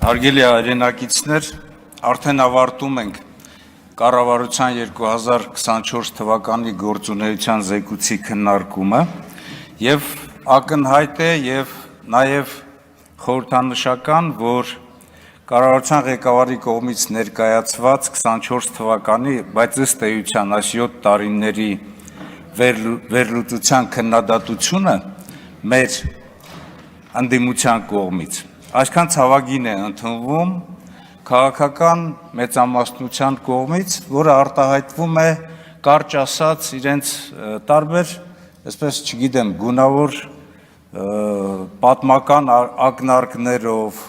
Հարգելի հայրենակիցներ, արդեն ավարտում ենք կառավարության 2024 թվականի գործունեության զեկույցի քննարկումը եւ ակնհայտ է եւ նաեւ խորհրդանշական, որ կառավարության ղեկավարի կողմից ներկայացված 24 թվականի, բայց ըստ էության այս 7 տարիների վերլուծության քննադատությունը մեր ընդդիմության կողմից այսքան ցավագին է ընդունվում քաղաքական մեծամասնության կողմից, որը արտահայտվում է կարճ ասած իրենց տարբեր, այսպես չգիտեմ, գունավոր պատմական ակնարկներով,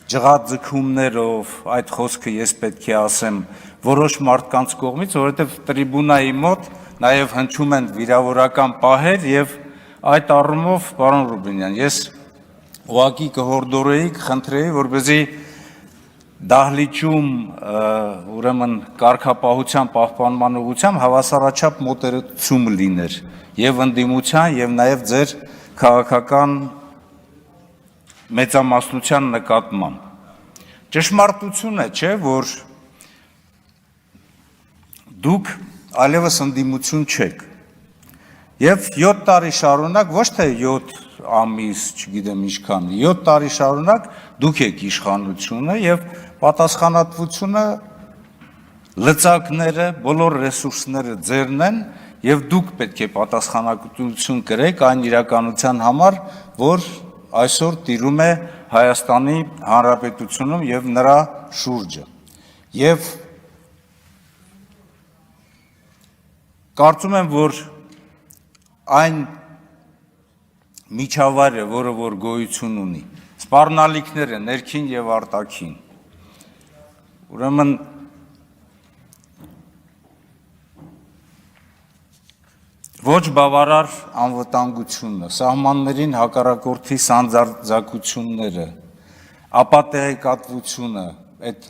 ջղաձգումներով, այդ խոսքը ես պետք է ասեմ, որոշ մարդկանց կողմից, որովհետև տրիբունայի մոտ նաև հնչում են վիրավորական պահեր եւ այդ առումով, պարոն Ռուբինյան, ես ուղղակի կհորդորեի, կխնդրեի, որպեսզի դահլիճում ուրեմն կարգապահության պահպանման ուղղությամբ հավասարաչափ մոտեցում լիներ եւ ընդդիմության եւ նաեւ ձեր քաղաքական մեծամասնության նկատմամբ։ Ճշմարտություն է, չէ, որ դուք այլևս ընդդիմություն չեք եւ 7 տարի շարունակ, ոչ թե 7 ամիս, չգիտեմ ինչքան, 7 տարի շարունակ դուք եք իշխանությունը եւ պատասխանատվությունը լծակները, բոլոր ռեսուրսները ձերն են եւ դուք պետք է պատասխանատվություն կրեք այն իրականության համար, որ այսօր տիրում է Հայաստանի Հանրապետությունում եւ նրա շուրջը։ Եվ կարծում եմ, որ այն միջավայրը, որը որ գոյություն ունի, սպառնալիքները ներքին եւ արտաքին, ուրեմն ոչ բավարար անվտանգությունը, սահմաններին հակառակորդի սանձարձակությունները, ապատեղեկատվությունը, այդ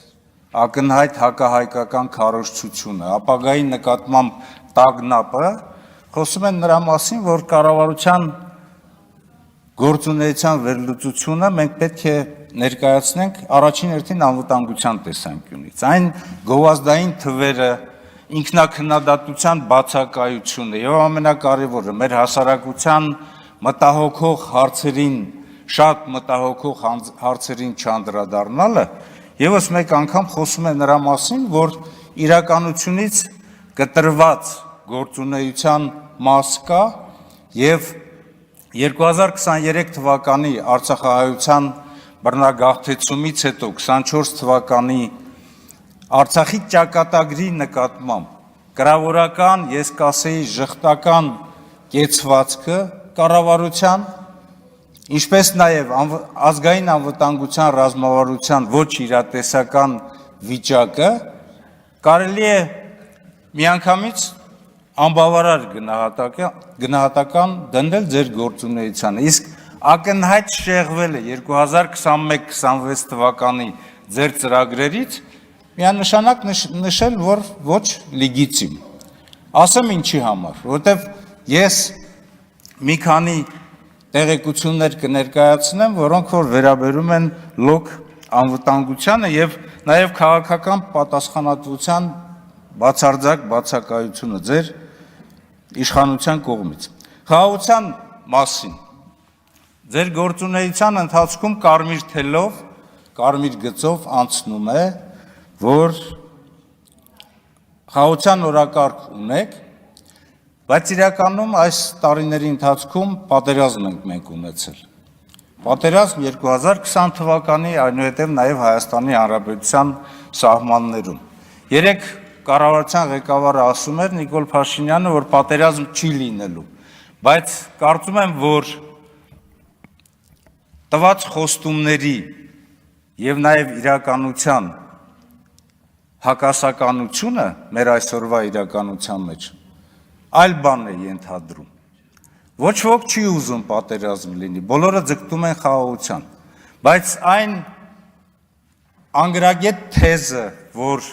ակնհայտ հակահայկական քարոզչությունը, ապագայի նկատմամբ տագնապը խոսում են նրա մասին, որ կառավարության գործունեության վերլուծությունը մենք պետք է ներկայացնենք առաջին հերթին անվտանգության տեսանկյունից։ Այն գովազդային թվերը, ինքնակնդատության բացակայությունը եւ ամենակարևորը մեր հասարակության մտահոգող հարցերին, շատ մտահոգող հարցերին չանդրադառնալը եւս մեկ անգամ խոսում է նրա մասին, որ իրականությունից կտրված գործունեության մաս կա եւ 2023 թվականի Արցախահայության բռնագաղթեցումից հետո 24 թվականի Արցախի ճակատագրի նկատմամբ կրավորական, ես կասեի ժխտական կեցվածքը կառավարության, ինչպես նաև ազգային անվտանգության ռազմավարության ոչ իրատեսական վիճակը կարելի է միանգամից անբավարար գնահատական դնել ձեր գործունեությանը, իսկ ակնհայտ շեղվել է 2021-26 թվականի ձեր ծրագրերից միանշանակ նշել, որ ոչ լեգիտիմ։ Ասեմ ինչի համար, որովհետև ես մի քանի տեղեկություններ կներկայացնեմ, որոնք որ վերաբերում են լոկ անվտանգությանը եւ նաեւ քաղաքական պատասխանատվության բացարձակ բացակայությունը ձեր իշխանության կողմից։ Խաղաղության մասին ձեր գործունեության ընթացքում կարմիր թելով, կարմիր գծով անցնում է, որ խաղաղության օրակարգ ունեք, բայց իրականում այս տարիների ընթացքում պատերազմ ենք մենք ունեցել։ Պատերազմ 2020 թվականի, այնուհետև նաև Հայաստանի Հանրապետության սահմաններում։ Երեք կառավարության ղեկավարը ասում էր Նիկոլ Փաշինյանը, որ պատերազմ չի լինելու, բայց կարծում եմ, որ տված խոստումների եւ նաեւ իրականության հակասականությունը մեր այսօրվա իրականության մեջ այլ բան է ենթադրում։ Ոչ ոք չի ուզում պատերազմ լինի, բոլորը ձգտում են խաղաղության, բայց այն անգրագետ թեզը, որ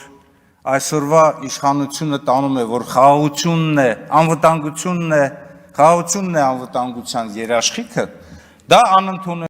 այսօրվա իշխանությունը տանում է, որ խաղաղությունն է, անվտանգությունն է, խաղաղությունն է անվտանգության երաշխիքը, դա անընդունելի